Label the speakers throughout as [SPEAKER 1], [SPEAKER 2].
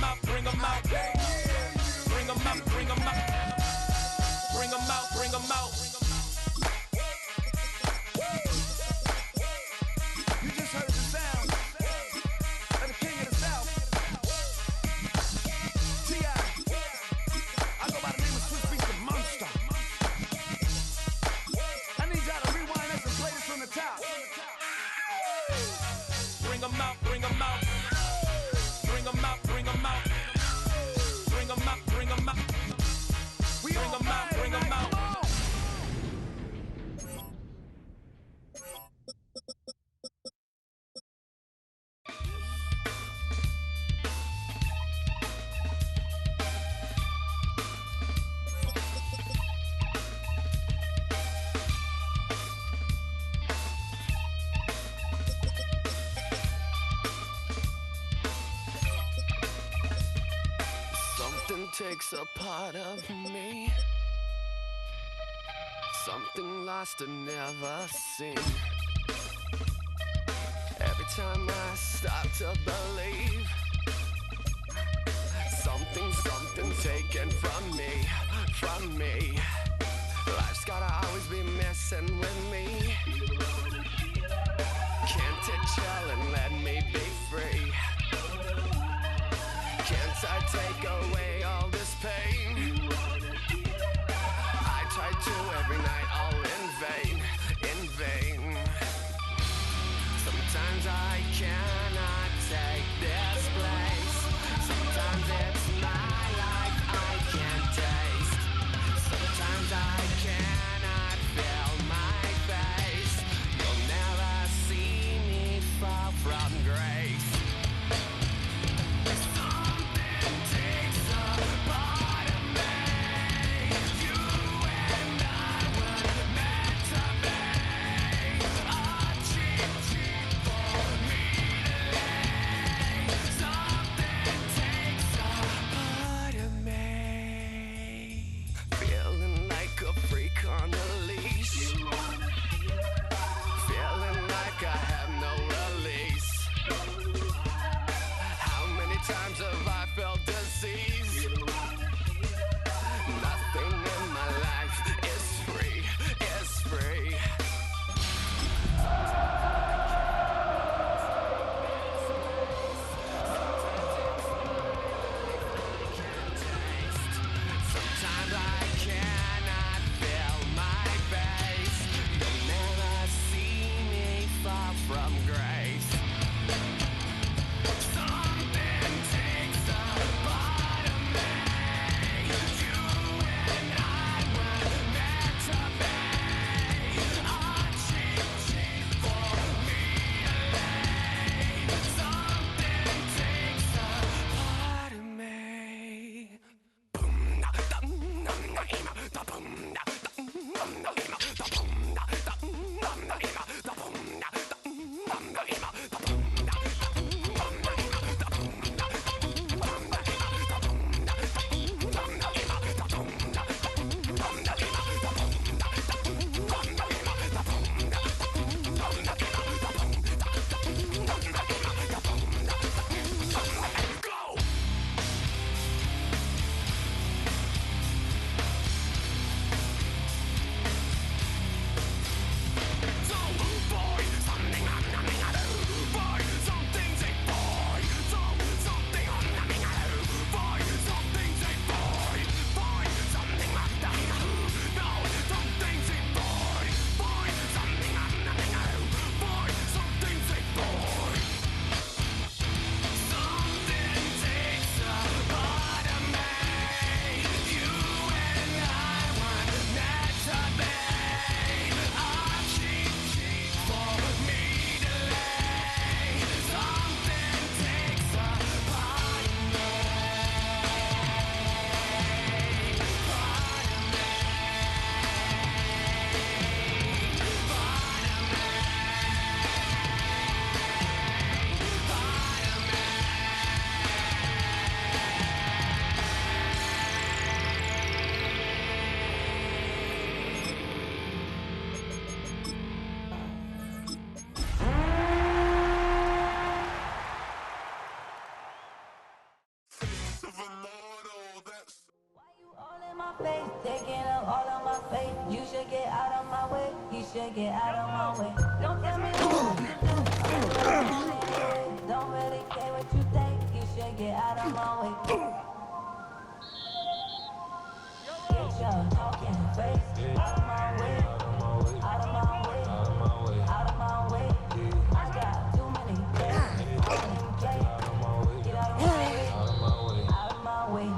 [SPEAKER 1] out, bring 'em out. Bring 'em out, bring 'em out. Bring 'em out, bring 'em out.
[SPEAKER 2] You just heard the sound of the king of the south. T.I. I go by the name of Swiss Beats the Monster. I need y'all to rewind this and play this from the top.
[SPEAKER 1] Bring 'em out, bring 'em out. Bring 'em out, bring 'em out. Bring 'em out, bring 'em out.
[SPEAKER 2] We
[SPEAKER 1] Bring 'em out, bring 'em out.
[SPEAKER 3] Something takes a part of me, something lost and never seen. Every time I start to believe, something taken from me. Life's gotta always be messing with me. Can't it chill and let me be free? Can't I take away all this pain? I try to every night, all in vain. Sometimes I cannot take this place. Sometimes it's my life I can't taste. Sometimes I cannot feel my face. You'll never see me fall from grace. Something takes a part of
[SPEAKER 4] face. You should get out of my way. You should get out of my way. Don't tell me what to do. Don't really care what you think. You should get out of my way. Get your talking face out of my way. Out of my way. Out of my way. I got too many things. Get out of my way. Out of my way.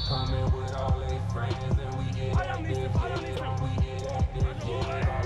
[SPEAKER 1] Coming with all they friends and we get active, yeah, we get active, yeah.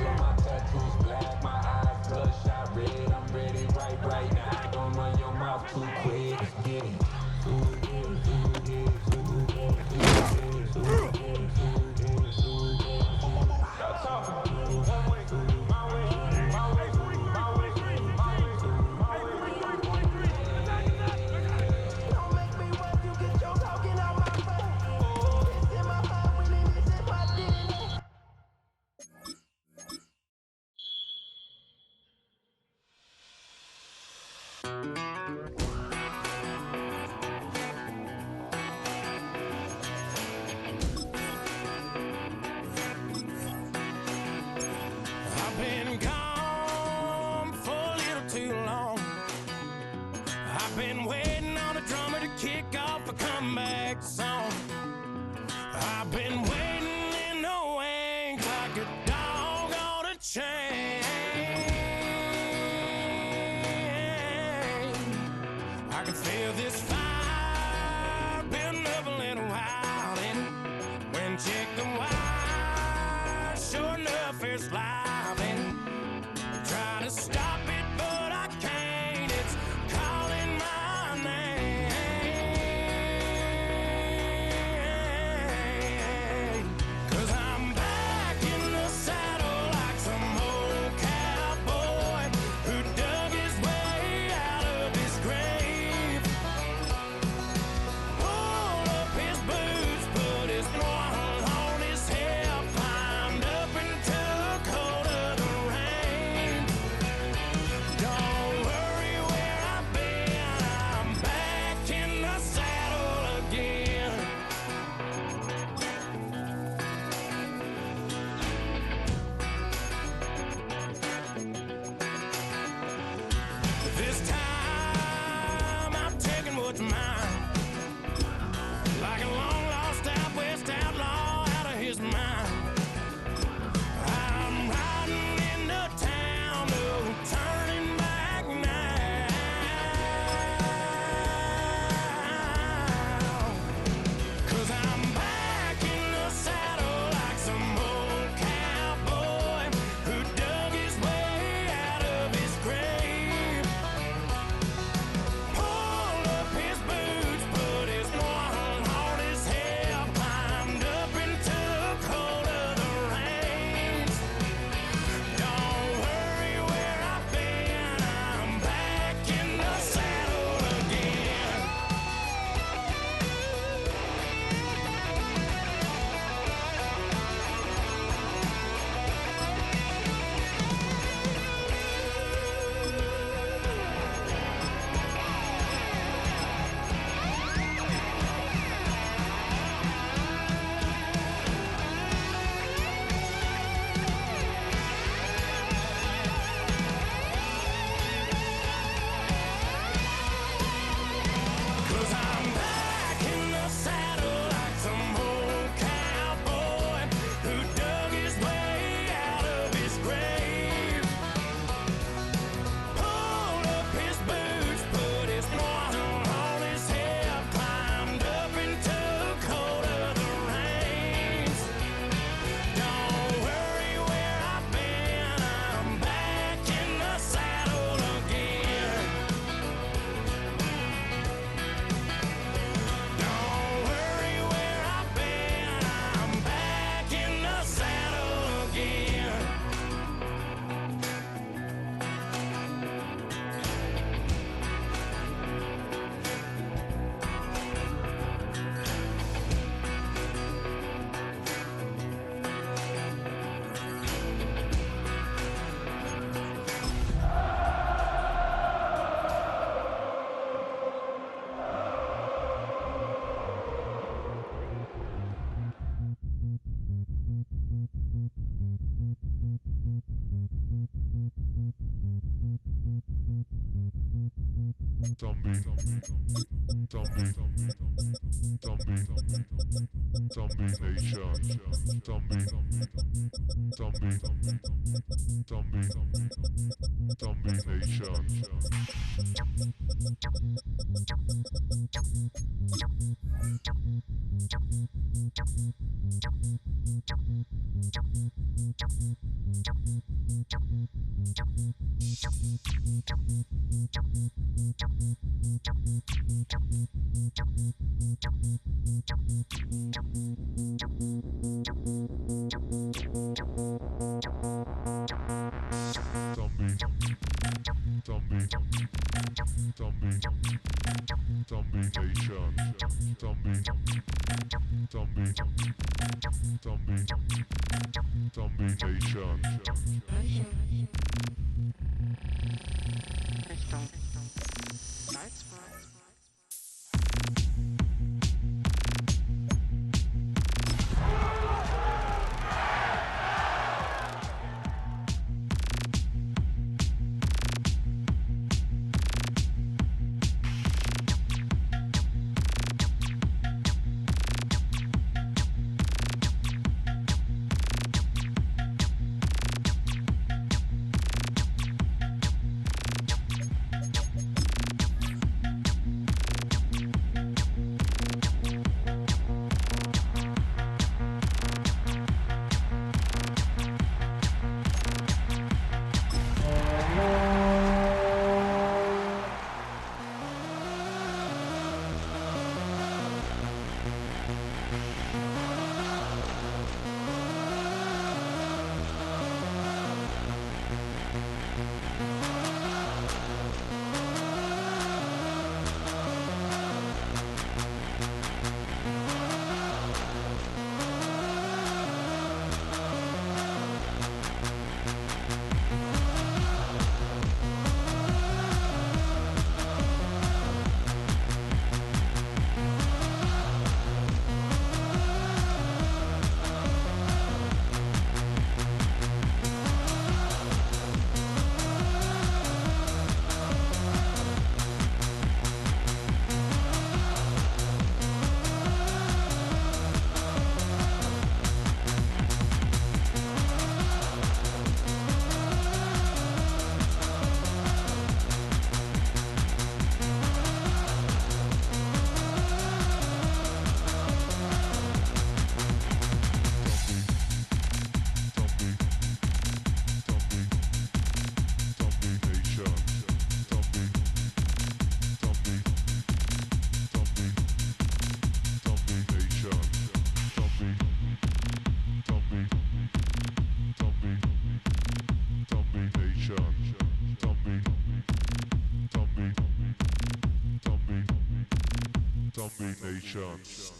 [SPEAKER 5] Nations.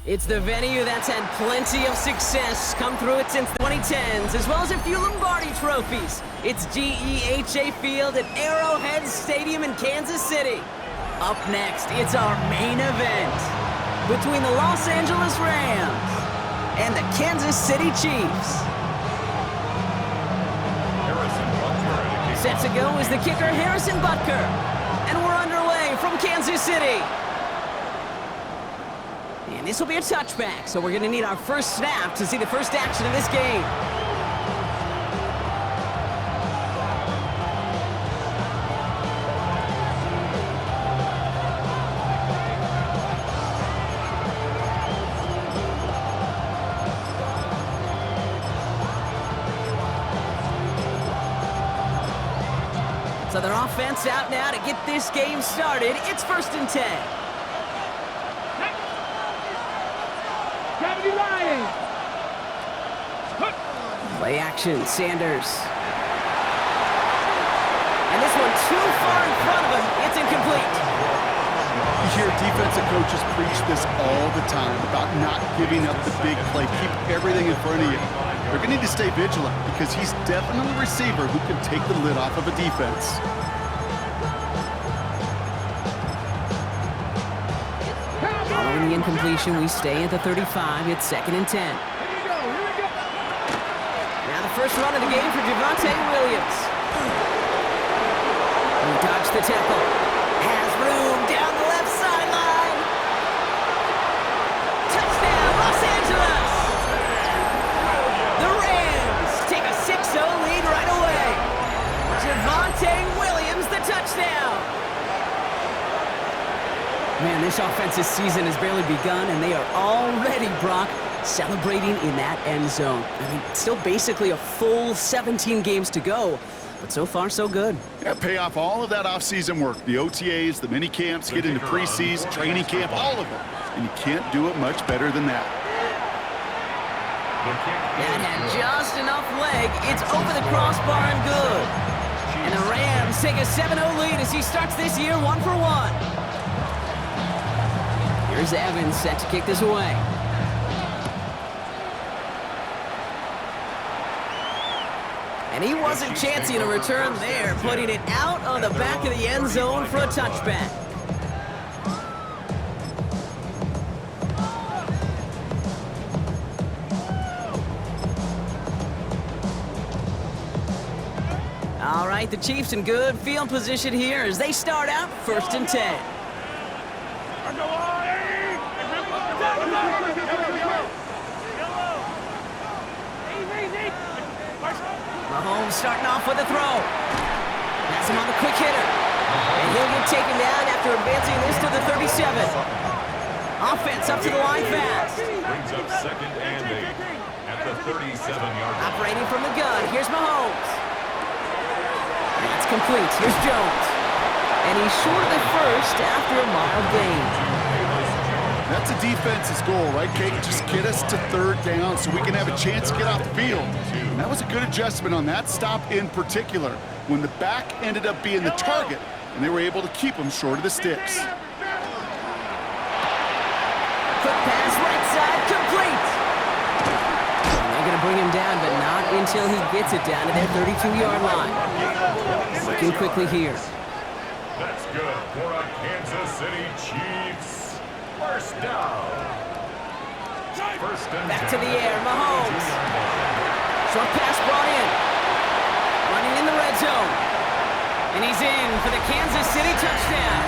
[SPEAKER 6] It's the venue that's had plenty of success come through it since the 2010s, as well as a few Lombardi trophies. It's GEHA Field at Arrowhead Stadium in Kansas City. Up next, it's our main event between the Los Angeles Rams and the Kansas City Chiefs. Set to go is the kicker Harrison Butker. And we're underway from from Kansas City. And this will be a touchback, so we're going to need our first snap to see the first action of this game. So their offense out now to get this game started. It's 1st and 10. Play action, Sanders. And this one too far in front of him. It's incomplete.
[SPEAKER 7] You hear defensive coaches preach this all the time about not giving up the big play. Keep everything in front of you. They're going to need to stay vigilant because he's definitely a receiver who can take the lid off of a defense.
[SPEAKER 6] Following the incompletion, we stay at the 35. It's 2nd and 10. Now the first run of the game for Javonte Williams. He dodged the tackle. Has room down the left sideline. Touchdown, Los Angeles! The Rams take a 6-0 lead right away. Javonte Williams, the touchdown. Man, this offensive season has barely begun, and they are already, Brock, celebrating in that end zone. I mean, still basically a full 17 games to go, but so far, so good.
[SPEAKER 7] Yeah, pay off all of that offseason work. The OTAs, the mini camps, get into preseason, training camp, all of it. And you can't do it much better than that.
[SPEAKER 6] That had just enough leg. It's over the crossbar and good. And the Rams take a 7-0 lead as he starts this year 1-for-1. Here's Evans set to kick this away. And he wasn't chancing a return there, putting it out on the back of the end zone for a touchback. All right, the Chiefs in good field position here as they start out 1st and 10. Mahomes starting off with a throw. That's him on the quick hitter. And he'll get taken down after advancing this to the 37. Offense up to the line fast.
[SPEAKER 5] Brings up 2nd and 8 at the 37-yard line.
[SPEAKER 6] Operating from the gun. Here's Mahomes. That's complete. Here's Jones. And he's short of the first after a mild gain.
[SPEAKER 7] That's a defense's goal, right, Kate? Just get us to 3rd down so we can have a chance to get off the field. And that was a good adjustment on that stop in particular, when the back ended up being the target, and they were able to keep him short of the sticks.
[SPEAKER 6] Quick pass, right side, complete. And they're going to bring him down, but not until he gets it down to their 32-yard line. Looking quickly here.
[SPEAKER 5] That's good for a Kansas City Chiefs. 1st down. 1st and
[SPEAKER 6] Back
[SPEAKER 5] 10.
[SPEAKER 6] to the air, Mahomes. Short pass brought in. Running in the red zone. And he's in for the Kansas City touchdown.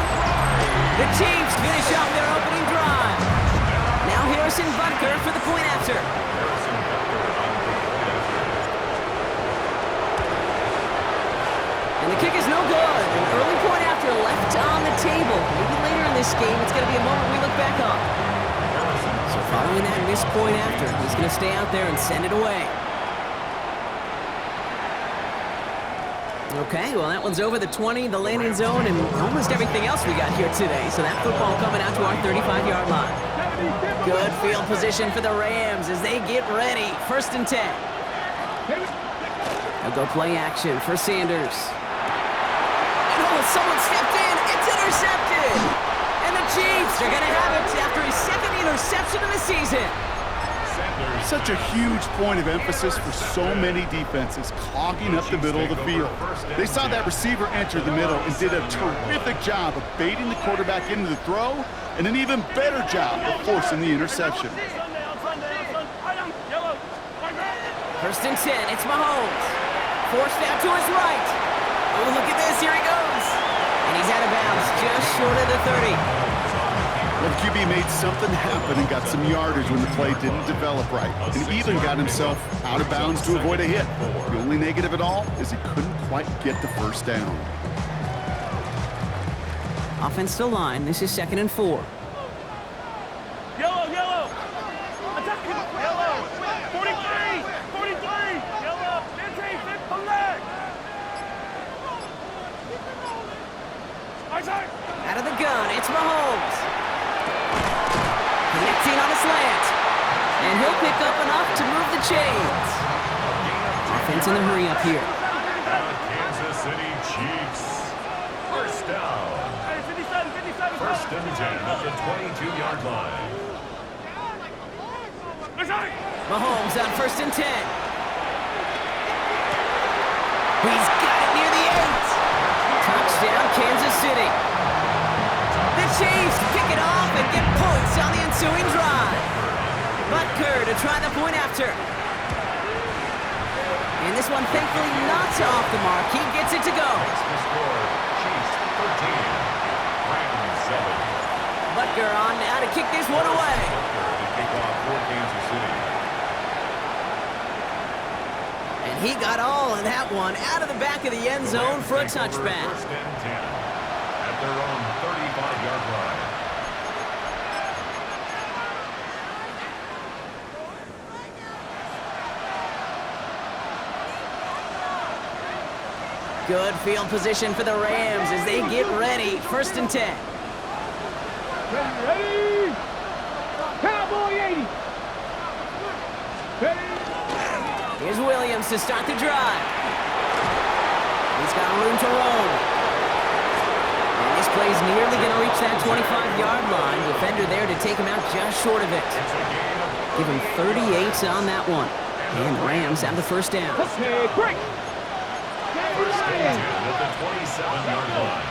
[SPEAKER 6] The Chiefs finish off their opening drive. Now Harrison Butker for the point after. And the kick is no good. An early point after left on the table. Maybe later in this game, it's going to be a moment we look back on. So following that missed point after, he's going to stay out there and send it away. Okay, well, that one's over the 20, the landing zone, and almost everything else we got here today. So that football coming out to our 35-yard line. Good field position for the Rams as they get ready. 1st and 10. They'll go play action for Sanders. Someone stepped in. It's intercepted. And the Chiefs are going to have it after his 2nd interception of the season.
[SPEAKER 7] Such a huge point of emphasis for so many defenses, clogging up the middle of the field. They saw that receiver enter the middle and did a terrific job of baiting the quarterback into the throw, and an even better job of forcing the interception.
[SPEAKER 6] 1st and 10. It's Mahomes. Forced out to his right. Oh, look at this. Here he goes. And he he's out of bounds, just short of the 30.
[SPEAKER 7] Well, the QB made something happen and got some yardage when the play didn't develop right, and even got himself out of bounds to avoid a hit. The only negative at all is he couldn't quite get the first down.
[SPEAKER 6] Offense to line. This is 2nd and 4.
[SPEAKER 2] Yellow, yellow. Attack, yellow. 43, 43. Yellow, 15, pull back.
[SPEAKER 6] Out of the gun, it's Mahomes. Connecting on a slant. And he'll pick up enough to move the chains. Offense in the hurry up here.
[SPEAKER 5] Kansas City Chiefs. First down. 1st and 10 at the 22-yard line.
[SPEAKER 6] Mahomes on 1st and 10. He's got it near the 8. Touchdown, Kansas City. The Chiefs pick it off and get points on the ensuing drive. Butker to try the point after. And this one thankfully not off the mark. He gets it to go.
[SPEAKER 5] Chiefs 13.
[SPEAKER 6] Butker on now to kick this one away. And he got all of that one out of the back of the end zone for a touchback.
[SPEAKER 5] 1st and 10 at their own 35-yard line.
[SPEAKER 6] Good field position for the Rams as they get ready. 1st and 10.
[SPEAKER 2] Ready? Cowboy 80. Ready?
[SPEAKER 6] Here's Williams to start the drive. He's got room to roam. And this play's nearly going to reach that 25-yard line. Defender there to take him out just short of it. Give him 38 on that one. And the Rams have the 1st down.
[SPEAKER 2] Okay, break.
[SPEAKER 5] 1st and 10 at the 27-yard line.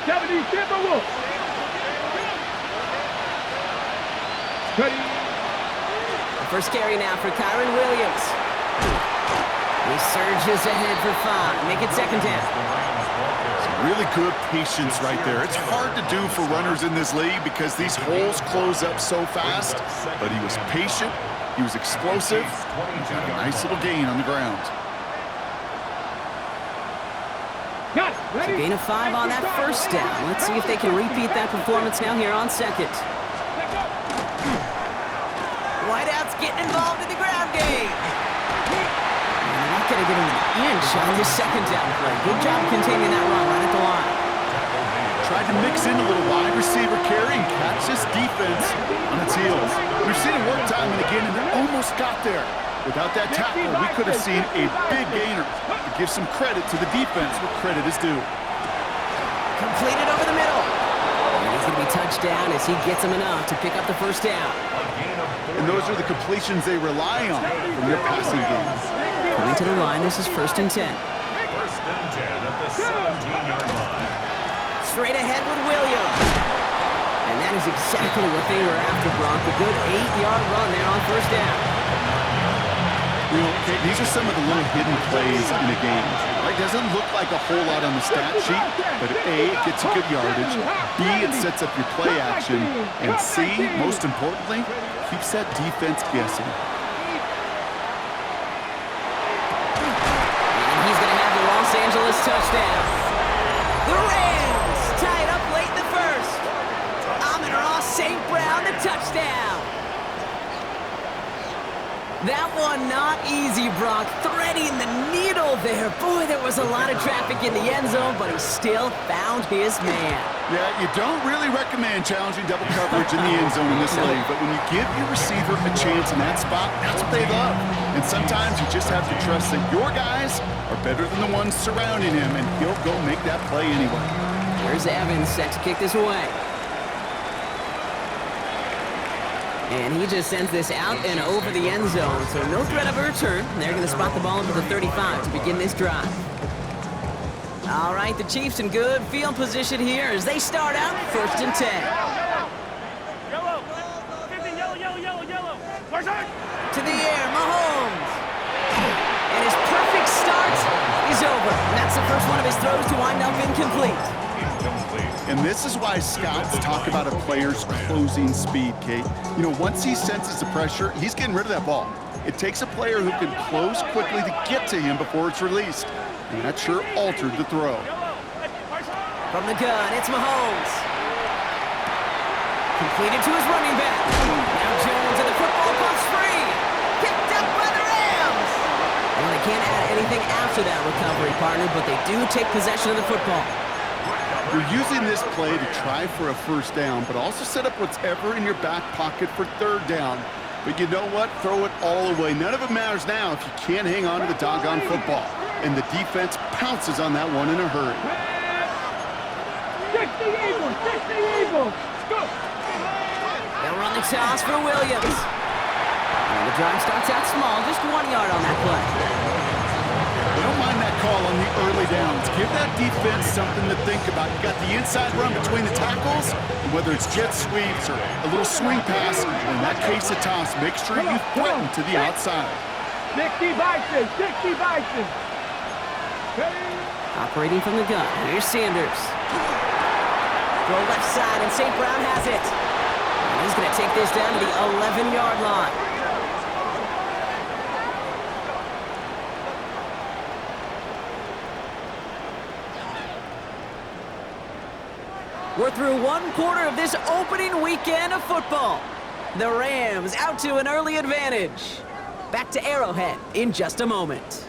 [SPEAKER 2] 70, Denver Wolf. Ready?
[SPEAKER 6] The first carry now for Kyron Williams. He surges ahead for 5. Make it 2nd down.
[SPEAKER 7] Really good patience right there. It's hard to do for runners in this league because these holes close up so fast, but he was patient, he was explosive, and got a nice little gain on the ground.
[SPEAKER 2] Got it.
[SPEAKER 6] So
[SPEAKER 2] Ready?
[SPEAKER 6] gain of 5 on that 1st down. Let's see if they can repeat that performance now here on 2nd. Whiteout's getting involved in the ground game. And they're not going to get him an inch on this 2nd down play. Good job containing that run right at the line.
[SPEAKER 7] Tried to mix in a little wide receiver carry and catch this defense on its heels. We've seen it work time and again, and they almost got there. Without that tackle, we could have seen a big gainer. To give some credit to the defense where credit is due.
[SPEAKER 6] Completed over the middle. And he's going to be touched down as he gets him enough to pick up the 1st down.
[SPEAKER 7] And those are the completions they rely on from their passing game.
[SPEAKER 6] Coming to the line, this is 1st and 10.
[SPEAKER 5] 1st and 10 at the 17-yard line.
[SPEAKER 6] Straight ahead with Williams. And that is exactly what they were after, Brock. A good 8-yard run there on 1st down.
[SPEAKER 7] You know, these are some of the little hidden plays in a game. Right? Doesn't look like a whole lot on the stat sheet, but A, it gets you good yardage, B, it sets up your play action, and C, most importantly, keeps that defense guessing.
[SPEAKER 6] And he's going to have the Los Angeles touchdown. The Rams tie it up late in the 1st. Amon-Ra St. Brown, the touchdown. That one not easy, Brock. Threading the needle there. Boy, there was a lot of traffic in the end zone, but he still found his man.
[SPEAKER 7] Yeah, you don't really recommend challenging double coverage in the end zone in this league, but when you give your receiver a chance in that spot, that's what they love. And sometimes you just have to trust that your guys are better than the ones surrounding him, and he'll go make that play anyway.
[SPEAKER 6] Here's Evans set to kick this away. And he just sends this out and over the end zone, so no threat of a return. They're going to spot the ball over the 35 to begin this drive. All right, the Chiefs in good field position here as they start out 1st and 10.
[SPEAKER 2] Yellow. 50, yellow. Where's that?
[SPEAKER 6] To the air, Mahomes. And his perfect start is is over. And that's the first one of his throws to wind up incomplete.
[SPEAKER 7] And this is why scouts talk about a player's closing speed, Kate. You know, once he senses the pressure, he's getting rid of that ball. It takes a player who can close quickly to get to him before it's released. And that sure altered the throw.
[SPEAKER 6] From the gun, it's Mahomes. Completed to his running back. Now Jones and the football pops free. Picked up by the Rams. Well, they can't add anything after that recovery, partner, but they do take possession of the football.
[SPEAKER 7] You're using this play to try for a first down, but also set up whatever in your back pocket for third down. But you know what? Throw it all away. None of it matters now if you can't hang on to the doggone football. And the defense pounces on that one in a hurry.
[SPEAKER 2] 60 Eagles! 60 Eagles! Go!
[SPEAKER 6] They'll run the toss for Williams. And the drive starts out small, just 1 yard on that play.
[SPEAKER 7] I don't mind that call on the early downs. Give that defense something to think about. You got the inside run between the tackles, and whether it's jet sweeps or a little swing pass, in that case a toss, make sure you threaten to the outside.
[SPEAKER 2] 60 Bison! 60 Bison!
[SPEAKER 6] Operating from the gun, here's Sanders. Throw left side, and St. Brown has it. And he's going to take this down to the 11-yard line. We're through one quarter of this opening weekend of football. The Rams out to an early advantage. Back to Arrowhead in just a moment.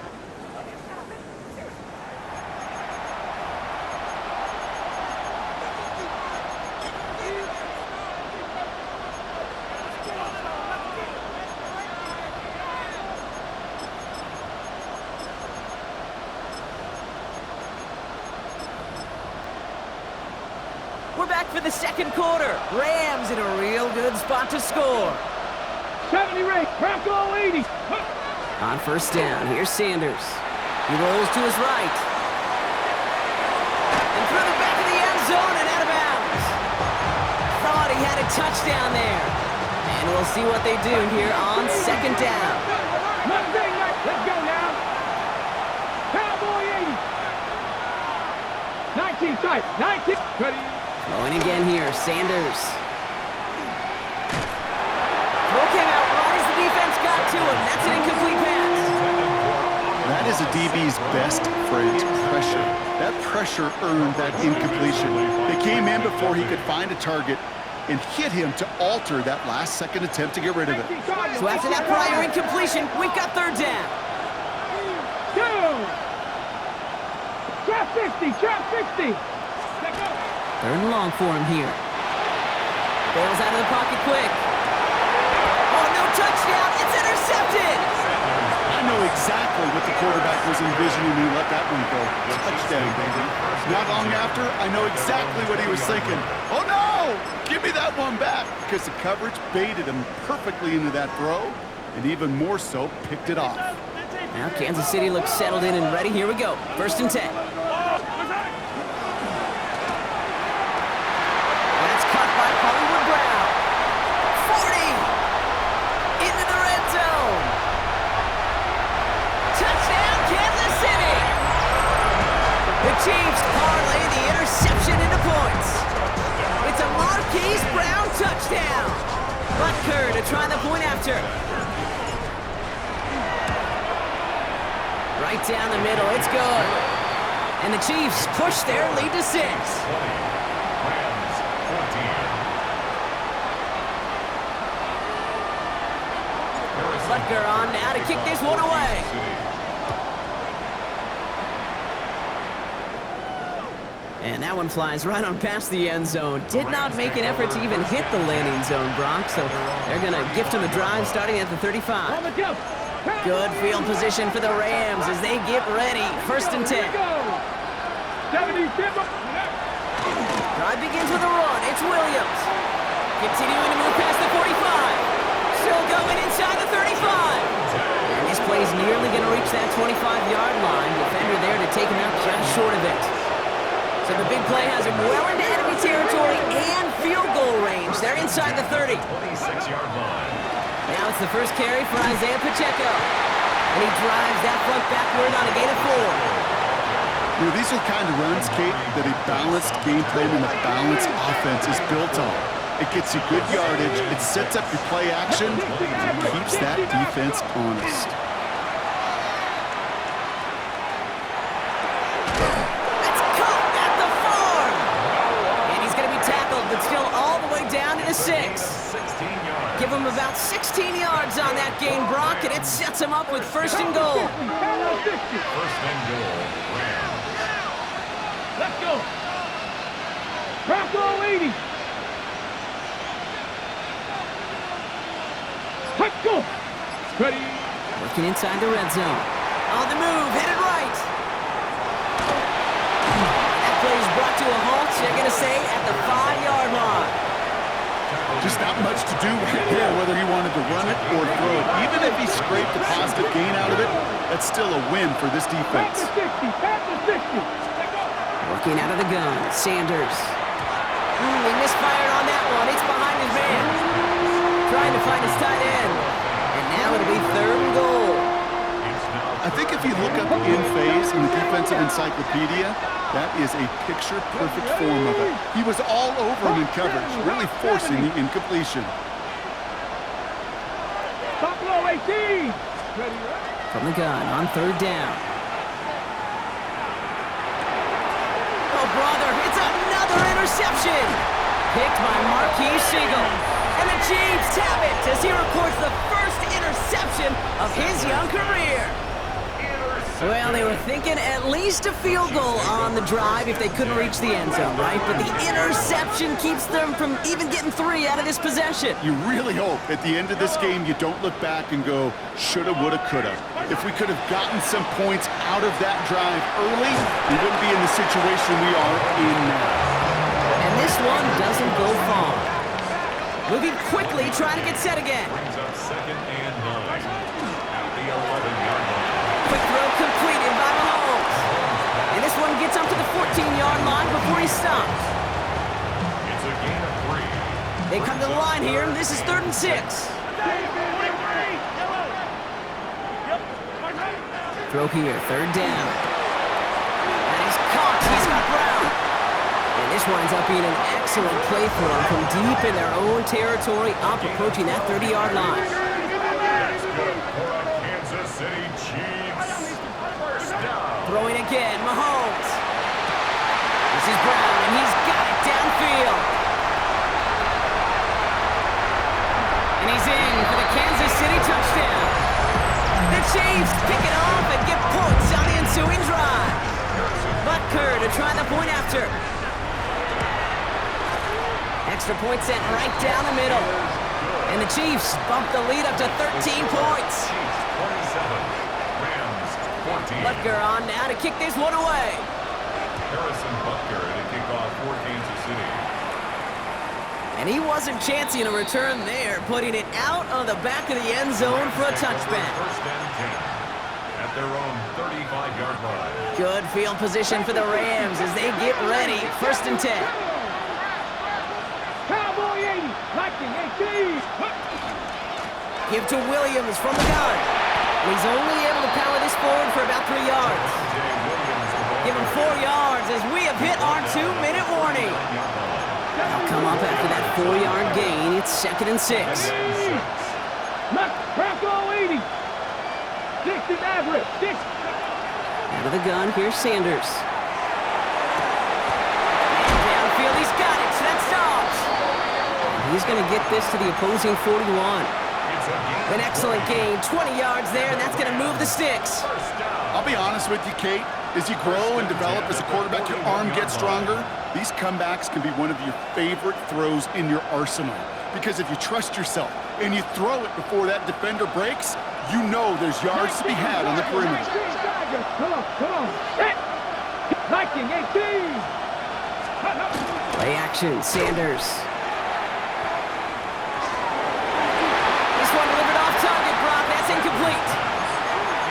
[SPEAKER 6] We're back for the second quarter. Rams in a real good spot to score.
[SPEAKER 2] 70 rate, Bronco 80.
[SPEAKER 6] On first down, here's Sanders. He rolls to his right. And through the back of the end zone and out of bounds. Thought he had a touchdown there. And we'll see what they do here on second down.
[SPEAKER 2] Monday night, let's go now. Cowboy 80. 19 tight, 19. Ready.
[SPEAKER 6] Going again here, Sanders. Throw came out right as the defense got to him. That's an incomplete pass.
[SPEAKER 7] That is a DB's best friend, pressure. That pressure earned that incompletion. They came in before he could find a target and hit him to alter that last-second attempt to get rid of it.
[SPEAKER 6] So after that prior incompletion, we've got third down.
[SPEAKER 2] Trap 50, trap 50.
[SPEAKER 6] Third and long for him here. Bails out of the pocket quick. Oh, no touchdown. It's intercepted.
[SPEAKER 7] I know exactly what the quarterback was envisioning when he let that one go. Touchdown, baby. Not long after, I know exactly what he was thinking. Oh, no! Give me that one back, because the coverage baited him perfectly into that throw, and even more so, picked it off.
[SPEAKER 6] Now Kansas City looks settled in and ready. Here we go. First and 10. That's caught by Hollywood Brown. 40. Into the red zone. Touchdown, Kansas City. The Chiefs parlay the interception into points. It's a Marquise Brown touchdown. Butker to try the point after. Right down the middle, it's good. And the Chiefs push their lead to 6. Butker on now to kick this one away. And that one flies right on past the end zone. Did not make an effort to even hit the landing zone, Brock. So they're going to gift him a drive starting at the 35. Good field position for the Rams as they get ready. First and 10. Drive begins with a run. It's Williams. Continuing to move past the 45. Still going inside the 35. And this play's nearly going to reach that 25-yard line. Defender there to take him out just short of it. So the big play has him well into enemy territory and field goal range. They're inside the 30.
[SPEAKER 5] 26-yard line.
[SPEAKER 6] Now it's the first carry for Isaiah Pacheco. And he drives that front backward on a gain of 4.
[SPEAKER 7] You know, these are the kind of runs, Kate, that a balanced game plan and a balanced offense is built on. It gets you good yardage, it sets up your play action, and keeps that defense honest.
[SPEAKER 6] It's caught at the 4. And he's going to be tackled, but still all the way down to the 6. Give him about 16 yards on that gain, Brock, and it sets him up with first and goal.
[SPEAKER 5] First and goal, Rams.
[SPEAKER 2] Let's go. Bronco 80. Let's go. Ready.
[SPEAKER 6] Working inside the red zone. On the move, headed right. That play is brought to a halt, you're going to say, at the 5-yard line.
[SPEAKER 7] Just not much to do right there, whether he wanted to run it or throw it. Even if he scraped a positive gain out of it, that's still a win for this defense.
[SPEAKER 2] Pass to 60.
[SPEAKER 6] Working out of the gun, Sanders. He misfired on that one. It's behind his man. Trying to find his tight end. And now it'll be third and goal.
[SPEAKER 7] I think if you look up in phase in the defensive encyclopedia, that is a picture-perfect form of it. He was all over him in coverage, really forcing the incompletion.
[SPEAKER 2] Top low 18.
[SPEAKER 6] From the gun on third down. Oh, brother, it's another interception. Picked by Marquise Siegel. And the Chiefs have it as he records the first interception of his young career. Well, they were thinking at least a field goal on the drive if they couldn't reach the end zone, right? But the interception keeps them from even getting 3 out of this possession.
[SPEAKER 7] You really hope at the end of this game you don't look back and go, shoulda, woulda, coulda. If we could have gotten some points out of that drive early, we wouldn't be in the situation we are in now.
[SPEAKER 6] And this one doesn't go far. Moving quickly, trying to get set again.
[SPEAKER 5] Brings up second and 9 at the 11-yard line.
[SPEAKER 6] Quick throw completed by Mahomes. And this one gets up to the 14-yard line before he stops.
[SPEAKER 5] It's a gain of 3.
[SPEAKER 6] They come to the line here, and this is third and 6. Throw here, third down. And he's caught. He's got Brown. And this winds up being an excellent play for them from deep in their own territory, up approaching that 30-yard line.
[SPEAKER 5] That's good for a Kansas City Chiefs. First down.
[SPEAKER 6] Throwing again, Mahomes. This is Brown, and he's got it downfield. And he's in for the Kansas City touchdown. The Chiefs pick it off and get points on the ensuing drive. Butker to try the point after. Extra point sent right down the middle. And the Chiefs bump the lead up to 13 points.
[SPEAKER 5] Chiefs 27, Rams 14.
[SPEAKER 6] Butker on now to kick this one away.
[SPEAKER 5] Harrison Butker to kick off for Kansas City.
[SPEAKER 6] And he wasn't chancing a return there, putting it out of the back of the end zone for a touchback.
[SPEAKER 5] First and 10 at their own 35-yard line.
[SPEAKER 6] Good field position for the Rams as they get ready. First and 10.
[SPEAKER 2] Cowboy 80. Lightning 18.
[SPEAKER 6] Give to Williams from the gun. And he's only able to power this forward for about 3 yards. Give him 4 yards as we have hit our 2-minute warning. They'll come up after that 4-yard gain. It's second and 6.
[SPEAKER 2] Look, Bronco 80. 60 average. 60.
[SPEAKER 6] Out of the gun, here's Sanders. And downfield, he's got it. So that stops. And he's going to get this to the opposing 41. An excellent gain, 20 yards there, and that's going to move the sticks.
[SPEAKER 7] I'll be honest with you, Kate. As you grow and develop as a quarterback, your arm gets stronger. These comebacks can be one of your favorite throws in your arsenal. Because if you trust yourself and you throw it before that defender breaks, you know there's yards to be had on the perimeter.
[SPEAKER 2] Come on. Lightning 18.
[SPEAKER 6] Play action, Sanders. This one delivered off target, Brock. That's incomplete.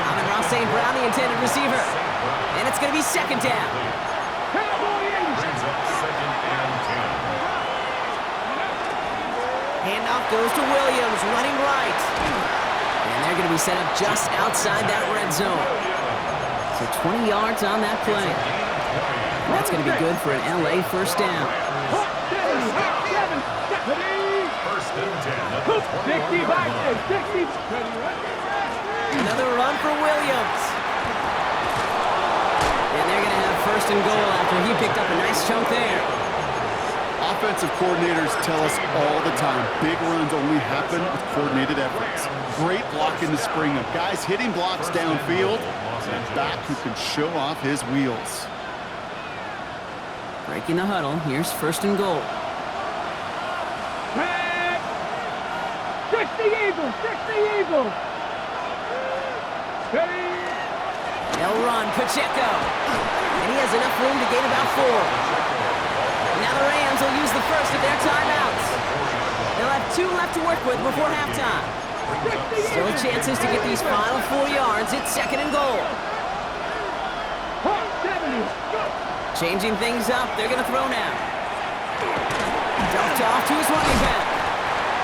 [SPEAKER 6] Amon-Ra St. Brown, the intended receiver. And it's going to be second down.
[SPEAKER 5] Brings up second and 10.
[SPEAKER 6] Handoff goes to Williams, running right. And they're going to be set up just outside that red zone. So 20 yards on that play. That's going to be good for an LA first down.
[SPEAKER 5] First and 10 at the 20-yard line.
[SPEAKER 6] Another run for Williams. And they're going to have first and goal after he picked up a nice chunk there.
[SPEAKER 7] Offensive coordinators tell us all the time, big runs only happen with coordinated efforts. Great block in the spring of guys hitting blocks downfield and a back who can show off his wheels.
[SPEAKER 6] Breaking the huddle, here's first and goal.
[SPEAKER 8] 60 Eagles, 60 Eagles.
[SPEAKER 6] They'll run, Pacheco. And he has enough room to gain about 4. Now the Rams will use the first of their timeouts. They'll have 2 left to work with before halftime. Still chances to get these final 4 yards. It's second and goal. Changing things up. They're going to throw now. Dumped off to his running back.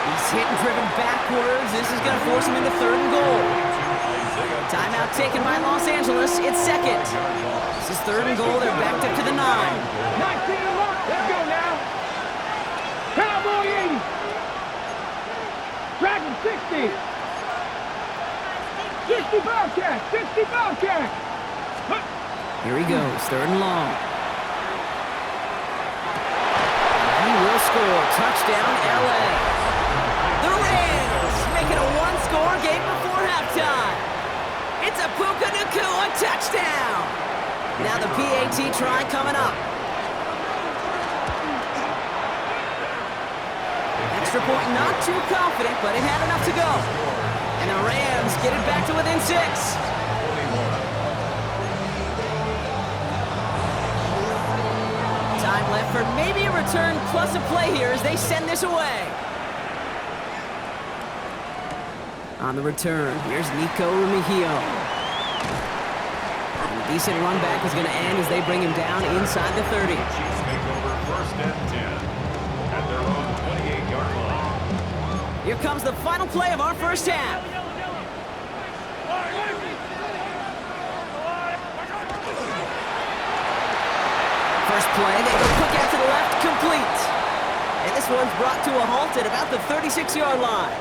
[SPEAKER 6] He's hit and driven backwards. This is going to force him into third and goal. Timeout taken by Los Angeles. It's second. This is third and goal. They're backed up to the 9.
[SPEAKER 8] 19 and 1. Let's go now. Cowboy 80. Dragon 60. 60 Bobcat. 60 Bobcat.
[SPEAKER 6] Here he goes. Third and long. He will score. Touchdown, LA. The Rams make it a 1-score game before halftime. It's a Puka Nacua touchdown. Now the PAT try coming up. Extra point, not too confident, but it had enough to go. And the Rams get it back to within 6. Time left for maybe a return plus a play here as they send this away. On the return, here's Nico Remigio. And a decent run back is going to end as they bring him down inside the 30.
[SPEAKER 5] Chiefs make over first and 10 at their own 28-yard line.
[SPEAKER 6] Here comes the final play of our first half. First play, they go quick out to the left, complete. And this one's brought to a halt at about the 36-yard line.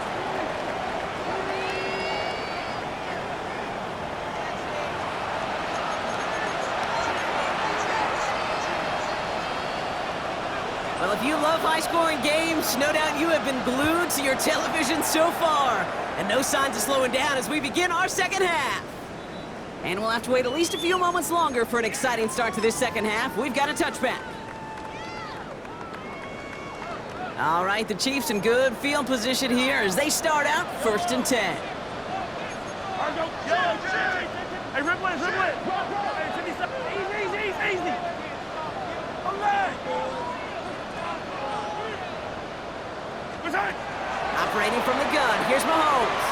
[SPEAKER 6] Well, if you love high-scoring games, no doubt you have been glued to your television so far. And no signs of slowing down as we begin our second half. And we'll have to wait at least a few moments longer for an exciting start to this second half. We've got a touchback. All right, the Chiefs in good field position here as they start out first and 10.
[SPEAKER 8] Hey, ripple it, ripple it. Easy.
[SPEAKER 6] Operating from the gun, here's Mahomes.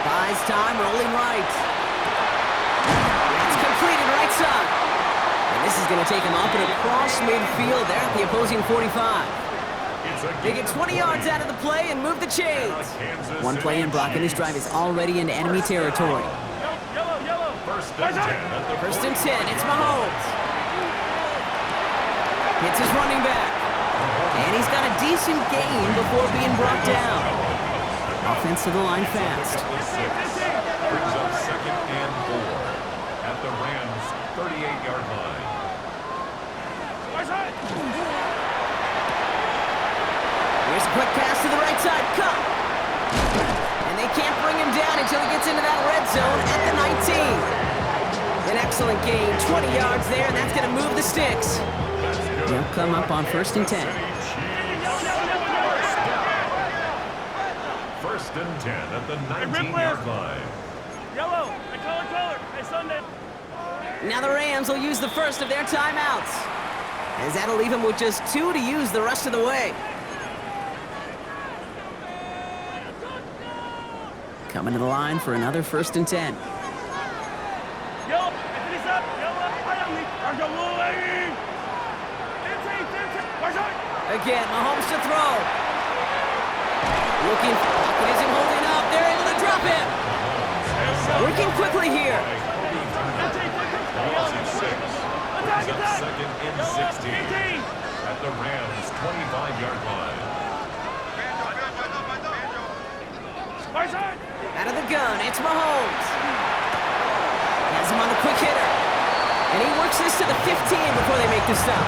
[SPEAKER 6] Buys time, rolling right. It's completed right side. And this is going to take him up and across midfield there at the opposing 45. They get 20 yards out of the play and move the chains. One play in blocking this drive is already into enemy territory.
[SPEAKER 8] Yellow.
[SPEAKER 5] First and 10 at the
[SPEAKER 6] First and 10, it's Mahomes. Hits his running back. And he's got a decent gain before being brought down. Offense to the line fast.
[SPEAKER 5] brings up second and 4 at the Rams' 38-yard line.
[SPEAKER 6] Here's a quick pass to the right side. Cup. And they can't bring him down until he gets into that red zone at the 19. An excellent gain. 20 yards there, and that's going to move the sticks. They'll come up on first and 10.
[SPEAKER 5] First and 10 at the 19-yard line.
[SPEAKER 8] Yellow. Color. Hey, Sunday.
[SPEAKER 6] Now the Rams will use the first of their timeouts, as that'll leave him with just 2 to use the rest of the way. Coming to the line for another first and 10.
[SPEAKER 8] Yellow. Finish up.
[SPEAKER 6] Again, Mahomes to throw. Looking, pocket isn't holding up. They're able to drop him. Working quickly here.
[SPEAKER 5] up second and 16 at the Rams' 25-yard line.
[SPEAKER 6] Out of the gun, it's Mahomes. Has him on the quick hitter. And he works this to the 15 before they make the stop.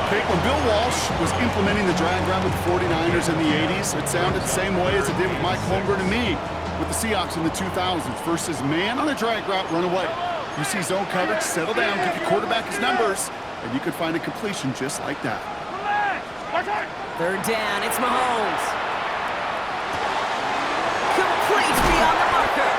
[SPEAKER 7] Okay, when Bill Walsh was implementing the drag route with the 49ers in the 80s, it sounded the same way as it did with Mike Holmgren and me with the Seahawks in the 2000s. Versus man on the drag route, run away. You see zone coverage, settle down, give your quarterback his numbers, and you could find a completion just like that.
[SPEAKER 6] Third down, it's Mahomes. Complete beyond the marker.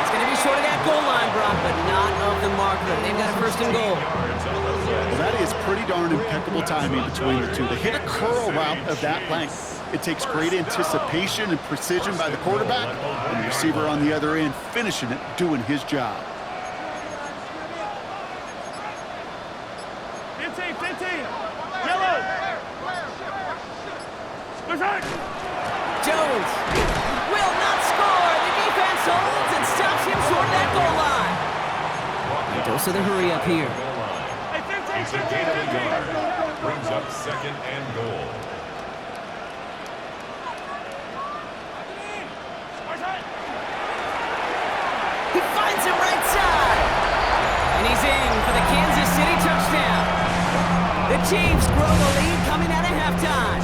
[SPEAKER 6] It's going to be short of that goal line, Brock, but not of the marker. They've got a first and goal.
[SPEAKER 7] Well, that is pretty darn impeccable timing between the two. To hit a curl route of that length, it takes great anticipation and precision by the quarterback, and the receiver on the other end finishing it, doing his job.
[SPEAKER 8] 15, yellow.
[SPEAKER 6] Jones will not score. The defense holds and stops him short of that goal line. A dose of the hurry up here.
[SPEAKER 5] He's a gain of a yard. Brings up second and goal.
[SPEAKER 6] He finds him right side. And he's in for the Kansas City touchdown. The Chiefs grow the lead coming out of halftime.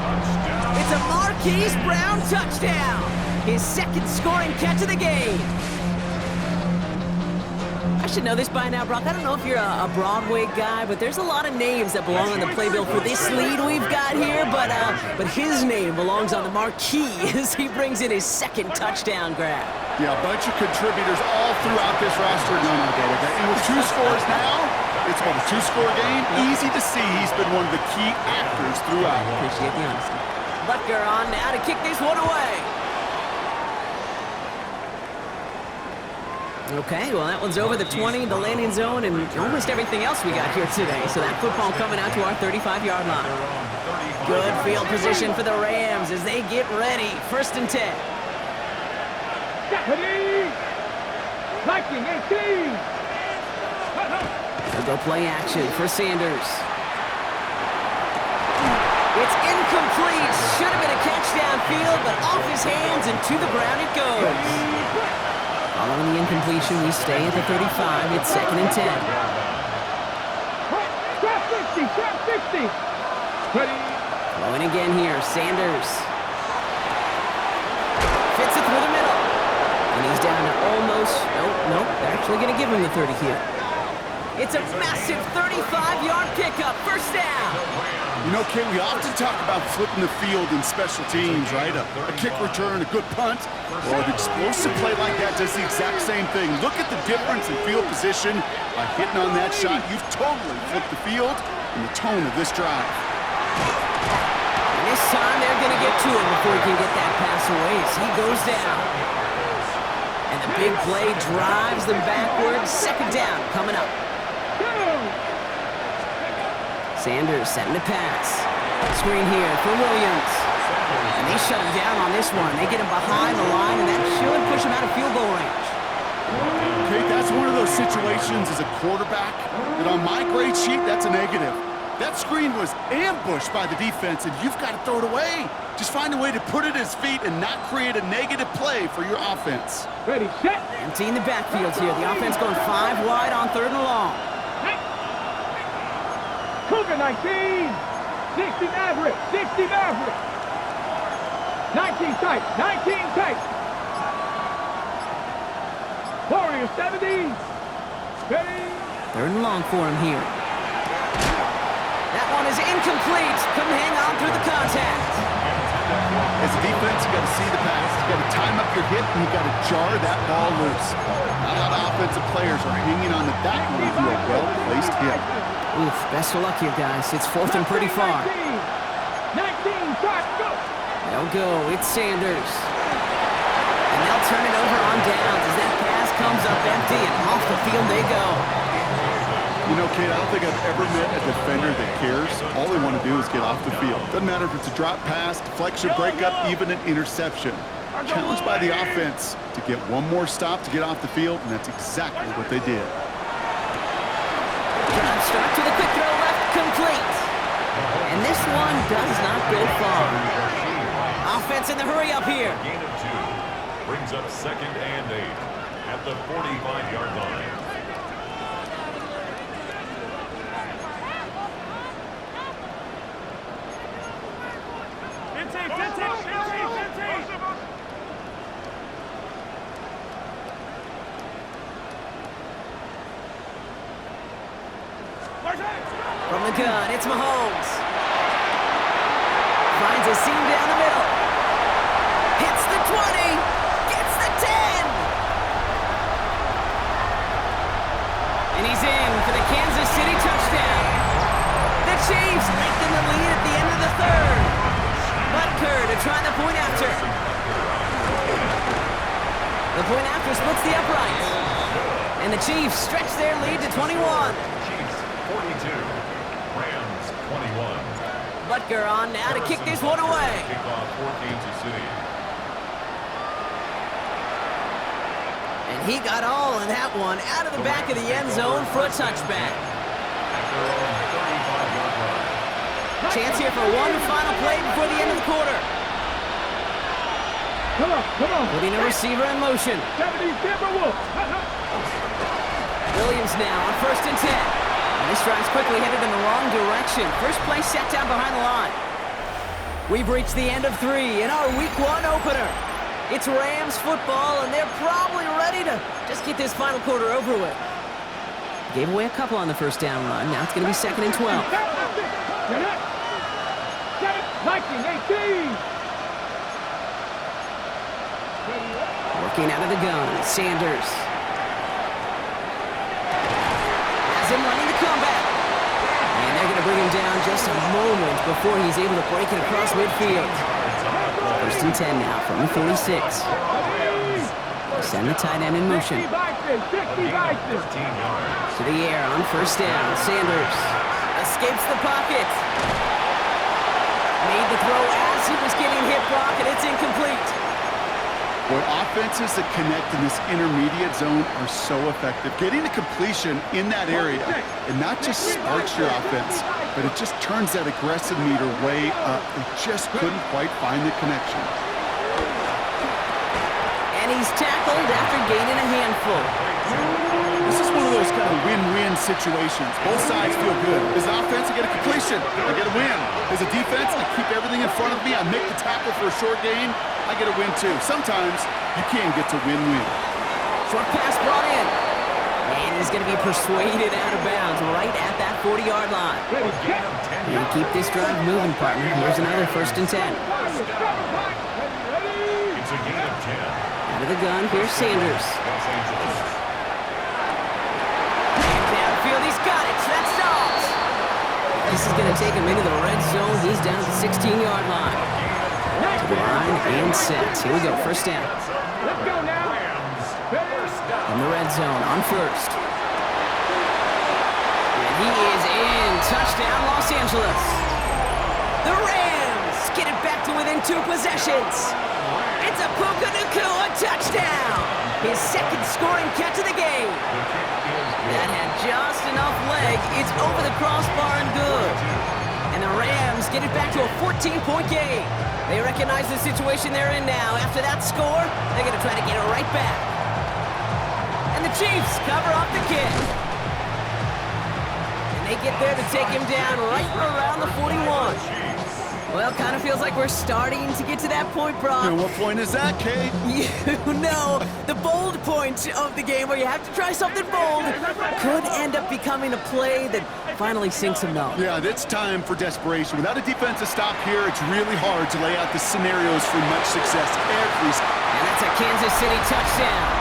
[SPEAKER 6] It's a Marquise Brown touchdown. His second scoring catch of the game. I should know this by now, Brock. I don't know if you're a Broadway guy, but there's a lot of names that belong on the playbill for this lead we've got here. But his name belongs on the marquee as he brings in his second touchdown grab.
[SPEAKER 7] Yeah, a bunch of contributors all throughout this roster. And with 2 scores now, it's about a 2-score game. Easy to see he's been one of the key actors throughout.
[SPEAKER 6] Appreciate the honesty. Butker on now to kick this one away. Okay, well, that one's over the 20, the landing zone, and almost everything else we got here today. So that football coming out to our 35-yard line. Good field position for the Rams as they get ready. First and 10.
[SPEAKER 8] Liking 18.
[SPEAKER 6] They'll go play action for Sanders. It's incomplete. Should have been a catch downfield, but off his hands and to the ground it goes. Following the incompletion, we stay at the 35. It's second and 10.
[SPEAKER 8] Trap 60.
[SPEAKER 6] Flowing again here, Sanders. Fits it through the middle. And he's down to almost, nope, they're actually going to give him the 30 here. It's a massive 35-yard pickup, first down.
[SPEAKER 7] You know, Kay, we often talk about flipping the field in special teams, right? A kick return, a good punt. Well, an explosive play like that does the exact same thing. Look at the difference in field position. By hitting on that shot, you've totally flipped the field and the tone of this drive.
[SPEAKER 6] And this time they're going to get to him before he can get that pass away as he goes down. And the big play drives them backwards. Second down coming up. Sanders setting the pass. Screen here for Williams. And they shut him down on this one. They get him behind the line, and that should push him out of field goal range.
[SPEAKER 7] Okay, that's one of those situations as a quarterback that on my grade sheet, that's a negative. That screen was ambushed by the defense, and you've got to throw it away. Just find a way to put it at his feet and not create a negative play for your offense.
[SPEAKER 8] Ready, set.
[SPEAKER 6] Empty in the backfield here. The offense going 5 wide on 3rd and long.
[SPEAKER 8] Cougar 19. 60 Maverick. 19 tight. Warrior 70. Ready.
[SPEAKER 6] 3rd and long for him here. That one is incomplete. Couldn't hang on through the contact.
[SPEAKER 7] As a defense, you got to see the pass. You got to time up your hit, and you got to jar that ball loose. Not a lot of offensive players are hanging on to that one with a well-placed hit.
[SPEAKER 6] Oof, best of luck here, guys. It's 4th and pretty far.
[SPEAKER 8] 19, start, go.
[SPEAKER 6] They'll go. It's Sanders. And they'll turn it over on downs as that pass comes up empty, and off the field they go.
[SPEAKER 7] You know, Kate, I don't think I've ever met a defender that cares. All they want to do is get off the field. Doesn't matter if it's a drop pass, deflection, breakup, even an interception. Challenged by the offense to get one more stop to get off the field, and that's exactly what they did.
[SPEAKER 6] Got start to the quick throw left, complete. And this one does not go far. Offense in the hurry up here.
[SPEAKER 5] Gain of 2. Brings up 2nd and 8 at the 45-yard line.
[SPEAKER 6] From the gun, it's Mahomes. Finds a seam down the middle. Hits the 20. Gets the 10. And he's in for the Kansas City touchdown. The Chiefs lengthen the lead at the end of the third. Butker to try the point after. The point after splits the uprights. And the Chiefs stretch their lead to 21.
[SPEAKER 5] Chiefs 42. Rams 21.
[SPEAKER 6] Butker on now to kick this one away.
[SPEAKER 5] Kickoff for Kansas City.
[SPEAKER 6] And he got all of that one out of the back of the end zone for a touchback.
[SPEAKER 5] At their own 35-yard line.
[SPEAKER 6] Chance here for one final play before the end of the quarter.
[SPEAKER 8] Come on.
[SPEAKER 6] Putting a receiver in motion.
[SPEAKER 8] 70 Timberwolves.
[SPEAKER 6] Williams now on 1st and 10. And this drive's quickly headed in the wrong direction. First play set down behind the line. We've reached the end of 3 in our Week 1 opener. It's Rams football, and they're probably ready to just get this final quarter over with. Gave away a couple on the first down run. Now it's going to be 2nd and 12.
[SPEAKER 8] 19-18.
[SPEAKER 6] Working out of the gun, Sanders. Has him running the comeback. And they're going to bring him down just a moment before he's able to break it across midfield. 1st and 10 now from the 46. Send the tight end in motion.
[SPEAKER 8] 60 Vikings.
[SPEAKER 6] To the air on 1st down. Sanders escapes the pocket. Made the throw as he was getting hit, Brock, and it's incomplete.
[SPEAKER 7] Boy, offenses that connect in this intermediate zone are so effective. Getting a completion in that area, it not just sparks your offense, but it just turns that aggressive meter way up. They just couldn't quite find the connection.
[SPEAKER 6] And he's tackled after gaining a handful.
[SPEAKER 7] This is one of those kind of win-win situations. Both sides feel good. As an offense, I get a completion. I get a win. As a defense, I keep everything in front of me. I make the tackle for a short gain. I get a win, too. Sometimes you can get to win-win.
[SPEAKER 6] Short pass brought in. And he's going to be persuaded out of bounds right at that 40-yard line. And keep this drive moving, partner. Here's another 1st and 10.
[SPEAKER 5] It's a gain of 10.
[SPEAKER 6] Out of the gun, here's Sanders.
[SPEAKER 5] Los Angeles.
[SPEAKER 6] And downfield, he's got it. That stops. This is going to take him into the red zone. He's down at the 16-yard line. To the line and set. Here we go, 1st down.
[SPEAKER 8] Let's go now.
[SPEAKER 6] In the red zone on 1st. And he is in. Touchdown, Los Angeles. The Rams get it back to within 2 possessions. It's a Puka Nacua touchdown. His 2nd scoring catch of the game. That had just enough leg. It's over the crossbar and good. And the Rams get it back to a 14-point game. They recognize the situation they're in now. After that score, they're going to try to get it right back. And the Chiefs cover up the kick. And they get there to take him down right around the 41. Well, kind of feels like we're starting to get to that point, Brock.
[SPEAKER 7] And what point is that, Kate?
[SPEAKER 6] You know, the bold point of the game where you have to try something bold could end up becoming a play that finally sinks him though.
[SPEAKER 7] Yeah, it's time for desperation. Without a defensive stop here, it's really hard to lay out the scenarios for much success every time.
[SPEAKER 6] And that's a Kansas City touchdown.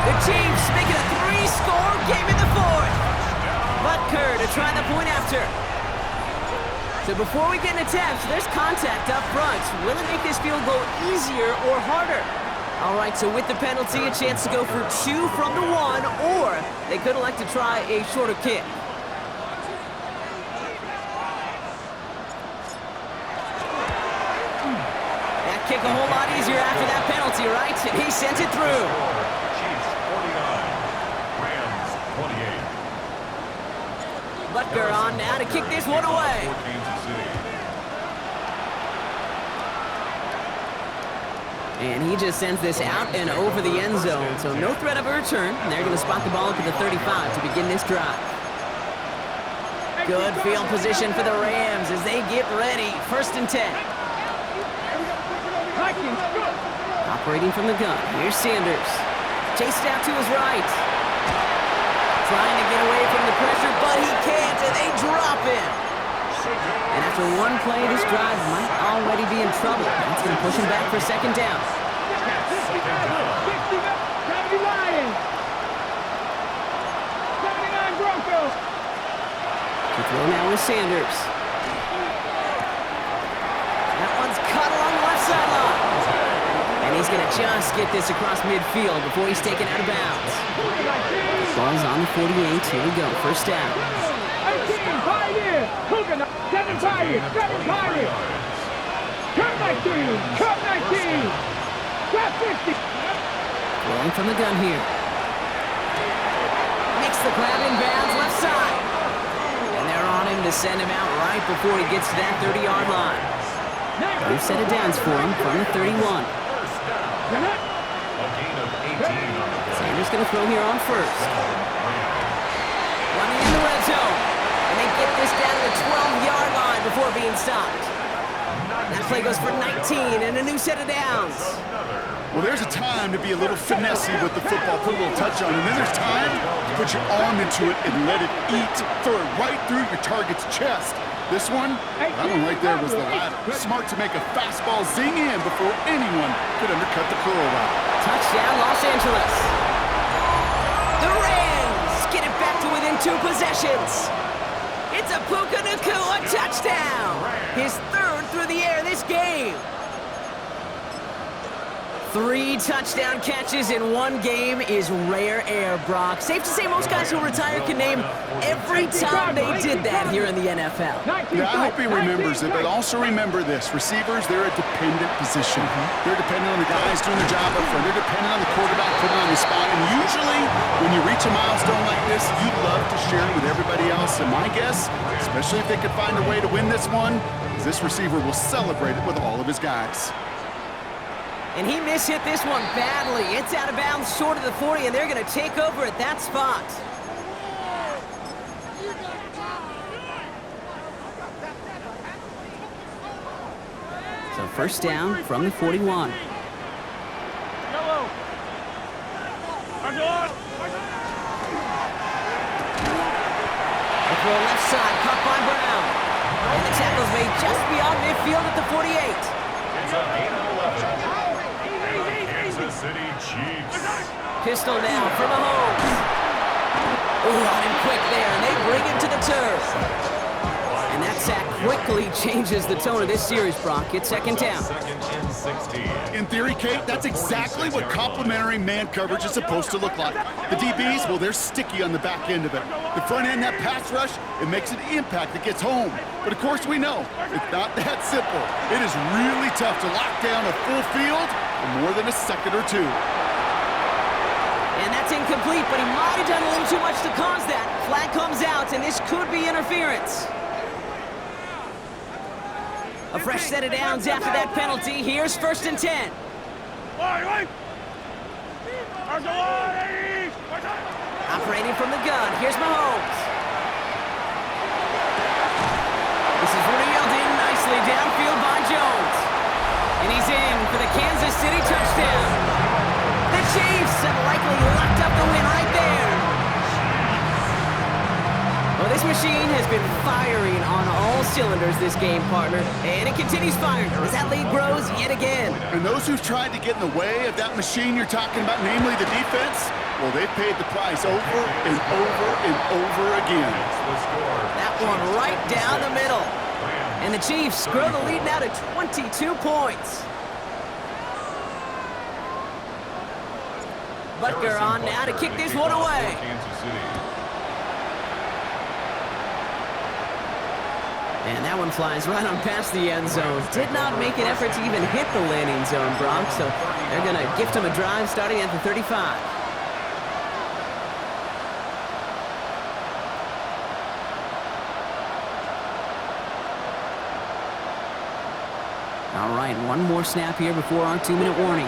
[SPEAKER 6] The Chiefs make it a 3-score game in the 4th. Butker to try the point after. So before we get into attempts, there's contact up front. Will it make this field goal easier or harder? All right, so with the penalty, a chance to go for 2 from the 1, or they could elect to try a shorter kick. That kick a whole lot easier after that penalty, right? And he sent it through.
[SPEAKER 5] Chiefs 49, Rams 28.
[SPEAKER 6] Butker on now to kick this one away. And he just sends this out and over the end zone, so no threat of a return. And they're going to spot the ball up at the 35 to begin this drive. Good field position for the Rams as they get ready. 1st and 10. Operating from the gun. Here's Sanders. Chased out to his right. Trying to get away from the pressure, but he can't, and they drop him. And after one play, this drive might already be in trouble. That's going to push him back for 2nd down. To throw now with Sanders. That one's cut along the left sideline. And he's going to just get this across midfield before he's taken out of bounds. Ball's on the 48. Here we go. 1st down.
[SPEAKER 8] 18, 5 years. 7 5 years. 7 5 years. Cut 19. Cut 19. Cut 50.
[SPEAKER 6] Rolling from the gun here. Makes the grab in bounds left side. And they're on him to send him out right before he gets to that 30-yard line. New set of downs for him from the 31. Sanders going to throw here on 1st. Running in the red zone. And they get this down to the 12-yard line before being stopped. That play goes for 19 and a new set of downs.
[SPEAKER 7] Well, there's a time to be a little finessey with the football, put a little touch on, and then there's time to put your arm into it and let it eat, throw it right through your target's chest. This one, that one right there was the latter. Smart to make a fastball zing in before anyone could undercut the curl route.
[SPEAKER 6] Touchdown, Los Angeles. The Rams get it back to within 2 possessions. It's a Puka Nacua touchdown. His 3rd through the air this game. 3 touchdown catches in one game is rare air, Brock. Safe to say most guys who retire can name every time they did that here in the NFL.
[SPEAKER 7] Yeah, I hope he remembers it, but also remember this. Receivers, they're a dependent position. They're dependent on the guys doing their job up front. They're dependent on the quarterback putting on the spot. And usually, when you reach a milestone like this, you love to share it with everybody else. And my guess, especially if they could find a way to win this one, is this receiver will celebrate it with all of his guys.
[SPEAKER 6] And he mishit this one badly. It's out of bounds short of the 40, and they're going to take over at that spot. So 1st down from the 41. The throw left side, caught by Brown. And the tackle's made just beyond midfield at the 48.
[SPEAKER 5] It's a gain of 11. Kansas City Chiefs.
[SPEAKER 6] Pistol now for Mahomes. Ooh, on him quick there, and they bring him to the turf. And that sack quickly changes the tone of this series, Brock. It's 2nd down.
[SPEAKER 5] 2nd and 16.
[SPEAKER 7] In theory, Kate, that's exactly what complementary man coverage is supposed to look like. The DBs, well, they're sticky on the back end of it. The front end, that pass rush, it makes an impact that gets home. But of course we know, it's not that simple. It is really tough to lock down a full field for more than a second or two.
[SPEAKER 6] And that's incomplete, but he might have done a little too much to cause that. Flag comes out, and this could be interference. A fresh set of downs after that penalty. Here's 1st and 10. Operating from the gun. Here's Mahomes. This is reeled in nicely downfield by Jones. And he's in for the Kansas City touchdown. The Chiefs have likely locked up the win right there. Well, this machine has been firing on all cylinders this game, partner. And it continues firing as that lead grows yet again.
[SPEAKER 7] And those who've tried to get in the way of that machine you're talking about, namely the defense, well, they've paid the price over and over and over again.
[SPEAKER 6] That one right down the middle. And the Chiefs grow the lead now to 22 points. Butker on now to kick this one away. And that one flies right on past the end zone. Did not make an effort to even hit the landing zone, Bronx. So they're going to gift him a drive starting at the 35. All right, one more snap here before our 2-minute warning.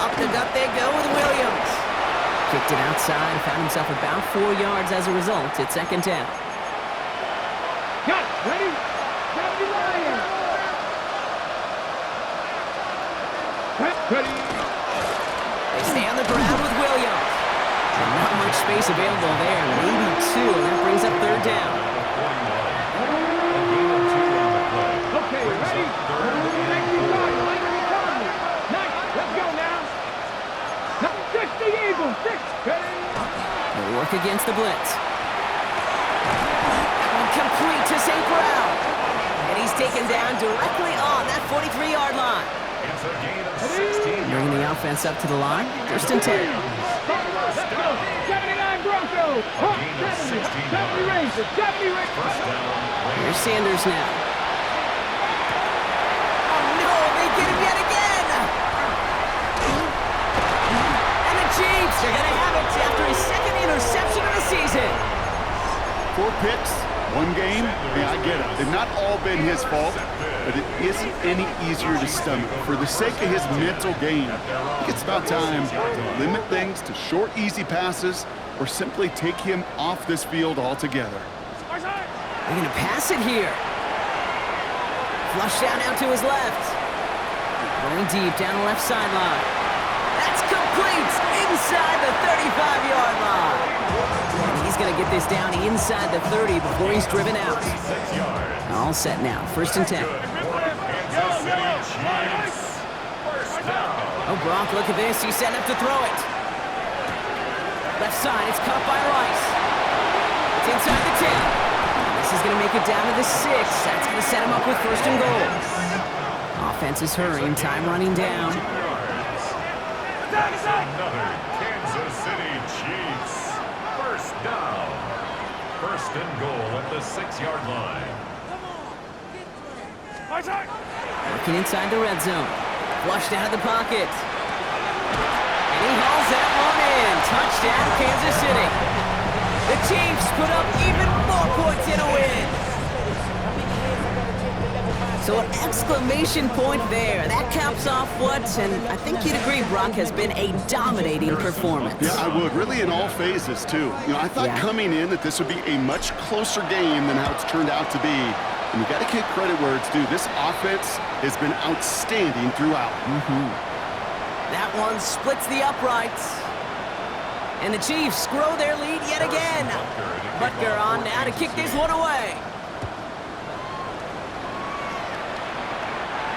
[SPEAKER 6] Up the gut they go with Williams. Kicked it outside, found himself about 4 yards as a result. It's 2nd down.
[SPEAKER 8] Got it. Ready? Deputy Ryan. Ready?
[SPEAKER 6] They stay on the ground with Williams. And not much space available there. Maybe 2, and that brings up 3rd down.
[SPEAKER 8] Okay, ready? Let's go now. 60 Eagles. 6.
[SPEAKER 6] They work against the blitz. Complete to St. Brown. And he's taken down directly on that 43-yard line.
[SPEAKER 5] It's a gain of 16.
[SPEAKER 6] Bringing the offense up to the line. 1st and 10.
[SPEAKER 8] Let's go. 79 Broncos. 70 Rangers. 70 Rangers.
[SPEAKER 6] Here's Sanders now. Oh no, they get him yet again. And the Chiefs are going to have it after his 2nd interception of the season.
[SPEAKER 7] 4 picks, 1 game. Yeah, I get it. They've not all been his fault, but it isn't any easier to stomach. For the sake of his mental game, I think it's about time to limit things to short, easy passes or simply take him off this field altogether.
[SPEAKER 6] They're going to pass it here. Flush down out to his left. Going deep down the left sideline. That's complete inside the 35-yard line. And he's going to get this down inside the 30 before he's driven out. All set now. 1st and 10. Oh, Brock, look at this. He's setting up to throw it. Left side, it's caught by Rice. It's inside the 10. This is going to make it down to the 6. That's going to set him up with 1st and goal. Offense is hurrying. Time running down.
[SPEAKER 5] Another Kansas City Chiefs. 1st down. 1st and goal at the 6-yard line.
[SPEAKER 6] Working inside the red zone. Flushed out of the pocket. And he hauls that one in. Touchdown, Kansas City. The Chiefs put up even more points in a win. So an exclamation point there. That caps off what, and I think you'd agree, Brock, has been a dominating performance.
[SPEAKER 7] Yeah, I would. Really in all phases, too. You know, I thought coming in that this would be a much closer game than how it's turned out to be. And you got to give credit where it's due. This offense has been outstanding throughout.
[SPEAKER 6] That one splits the uprights. And the Chiefs grow their lead yet again. Butker on now to kick this one away.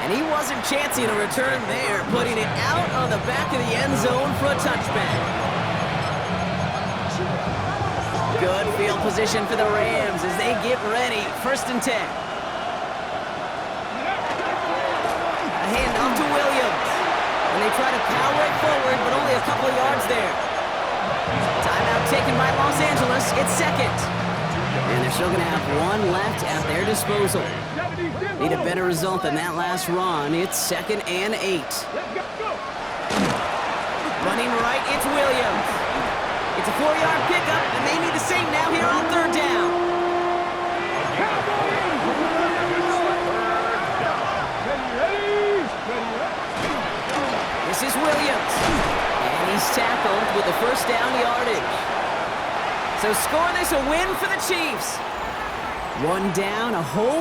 [SPEAKER 6] And he wasn't chancing a return there, putting it out on the back of the end zone for a touchback. Good field position for the Rams as they get ready. 1st and 10. A handoff to Williams. And they try to power it forward, but only a couple of yards there. Timeout taken by Los Angeles. It's 2nd. And they're still going to have 1 left at their disposal. Need a better result than that last run. It's 2nd and 8. Running right, it's Williams. It's a 4-yard pickup, and they need the same now here on 3rd down. This is Williams. And he's tackled with the 1st down yardage. So score this a win for the Chiefs. 1 down, a whole